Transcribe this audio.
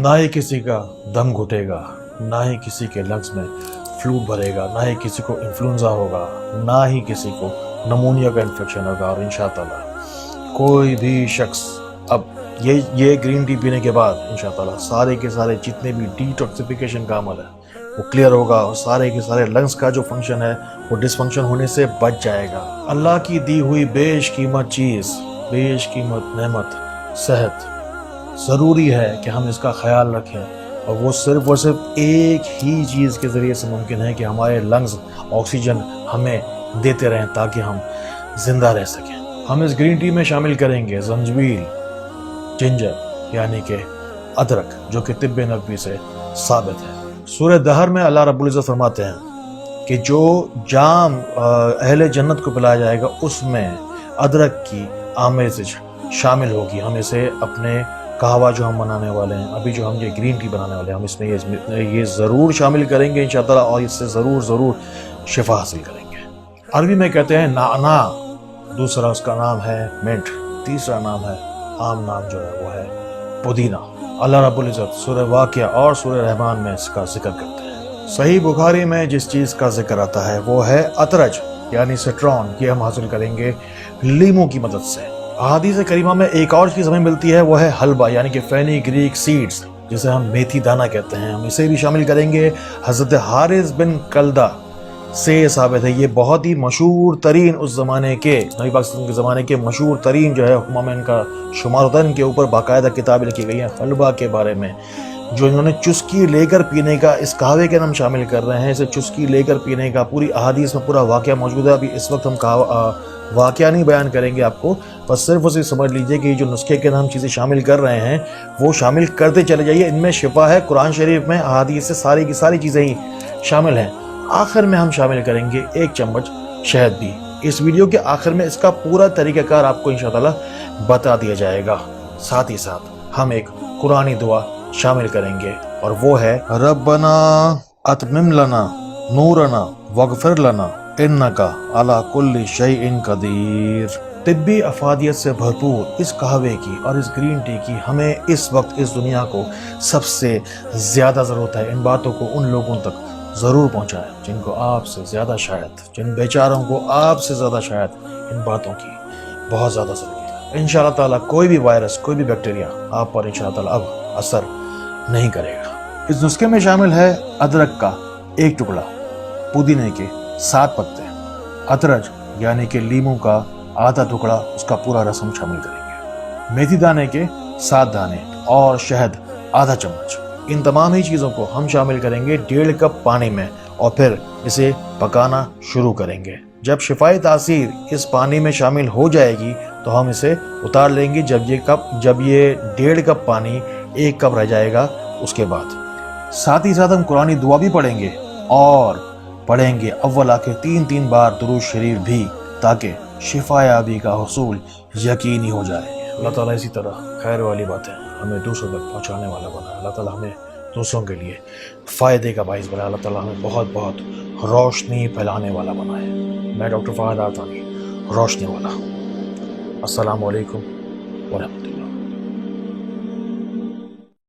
ना ही किसी का दम घुटेगा, ना ही किसी के लंग्स में फ्लूड भरेगा, ना ही किसी को इन्फ्लुएंजा होगा, ना ही किसी को नमूनिया का इन्फेक्शन होगा। और इंशाअल्लाह कोई भी शख्स अब ये ग्रीन टी पीने के बाद इंशाअल्लाह सारे के सारे जितने भी डिटॉक्सिफिकेशन का अमल है वो क्लियर होगा और सारे के सारे लंग्स का जो फंक्शन है वो डिसफंक्शन होने से बच जाएगा। अल्लाह की दी हुई बेशकीमत चीज़, बेशकीमत नेमत सेहत, ज़रूरी है कि हम इसका ख्याल रखें। और वो सिर्फ एक ही चीज़ के ज़रिए से मुमकिन है कि हमारे लंग्स ऑक्सीजन हमें देते रहें ताकि हम जिंदा रह सकें। हम इस ग्रीन टी में शामिल करेंगे जंजीर, जिंजर यानी कि अदरक, जो कि तिब्ब नबवी से साबित है। सूरह दहर में अल्लाह रब्बुल इज़्ज़त फरमाते हैं कि जो जाम अहले जन्नत को पिलाया जाएगा उसमें अदरक की आमेज़ शामिल होगी। हम इसे अपने कहवा जो हम बनाने वाले हैं, अभी जो हम ये ग्रीन टी बनाने वाले हैं, हम इसमें ये ज़रूर शामिल करेंगे इंशाअल्लाह और इससे ज़रूर शिफा हासिल करेंगे। अरबी में कहते हैं नाना, दूसरा उसका नाम है मिंट, तीसरा नाम है आम नाम जो है वो है पुदीना। अल्लाह रब्बुल इज़्ज़त सूरह वाक़िया और सूरह रहमान में इसका जिक्र करते हैं। सही बुखारी में जिस चीज़ का जिक्र आता है वो है अतरज यानी सिट्रॉन। ये हम हासिल करेंगे लीमू की मदद से। अहादीस करीमा में एक और चीज़ हमें मिलती है वो है हलवा यानी कि फेनिग्रीक सीड्स, जिसे हम मेथी दाना कहते हैं। हम इसे भी शामिल करेंगे। हज़रत हारिस बिन कल्दा से साबित है, ये बहुत ही मशहूर तरीन उस ज़माने के नबी पाक सल्लल्लाहु अलैहि वसल्लम के ज़माने के मशहूर तरीन जो है हुक्मा में इनका शुमार होता है। इनके ऊपर बाकायदा किताबें लिखी गई हैं हलवा के बारे में, जो इन्होंने चुस्की लेकर पीने का, इस कहवे के नाम शामिल कर रहे हैं। इसे चुस्की लेकर पीने का पूरी अहादीस में पूरा वाक़या मौजूद है। अभी इस वक्त हम वाक़या नहीं बयान करेंगे आपको, बस सिर्फ उसे समझ लीजिए कि जो नुस्खे के नाम चीज़ें शामिल कर रहे हैं वो शामिल करते चले जाइए। इनमें शिफा है, कुरान शरीफ में अहादीस से सारी की सारी चीज़ें ही शामिल हैं। आखिर में हम शामिल करेंगे 1 चम्मच शहद भी। इस वीडियो के आखिर में इसका पूरा तरीक़ाकार आपको इंशाअल्लाह बता दिया जाएगा। साथ ही साथ हम एक कुरानी दुआ शामिल करेंगे और वो है रब्बना अतमिम लना नूरना वगफिर लना इन्नका अला कुल्ली शैइन कदीर। तिब्बी अफादियत से भरपूर इस कहवे की और इस ग्रीन टी की हमें इस वक्त इस दुनिया को सबसे ज़्यादा ज़रूरत है। इन बातों को उन लोगों तक ज़रूर पहुँचाएं जिनको आपसे ज़्यादा शायद, जिन बेचारों को आपसे ज़्यादा शायद इन बातों की बहुत ज़्यादा ज़रूरत है। इंशाअल्लाह ताला कोई भी वायरस, कोई भी बैक्टीरिया आप पर इंशाअल्लाह ताला अब असर नहीं करेगा। इस नुस्खे में शामिल है अदरक का 1 टुकड़ा, पुदीने के 7 पत्ते, अतरज यानी कि लीमू का आधा टुकड़ा, उसका पूरा रस हम शामिल करेंगे, मेथी दाने के 7 दाने और शहद आधा चम्मच। इन तमाम ही चीज़ों को हम शामिल करेंगे 1.5 कप पानी में और फिर इसे पकाना शुरू करेंगे। जब शिफाई तासीर इस पानी में शामिल हो जाएगी तो हम इसे उतार लेंगे। जब ये 1.5 कप पानी 1 कप रह जाएगा उसके बाद। साथ ही साथ हम कुरानी दुआ भी पढ़ेंगे और पढ़ेंगे अव्वल आखिर 3 बार दुरूद शरीफ भी, ताकि शिफायाबी का हुसूल यकीनी हो जाए। अल्लाह ताला इसी तरह खैर वाली बातें हमें दूसरों तक पहुँचाने वाला बनाए। अल्लाह ताला हमें दूसरों के लिए फ़ायदे का बाइस बनाए। अल्लाह ताला हमें बहुत रोशनी फैलाने वाला बनाए। मैं डॉक्टर फ़हद आतानी, रोशनी वाला। अस्सलामु अलैकुम व रहमतुल्लाह।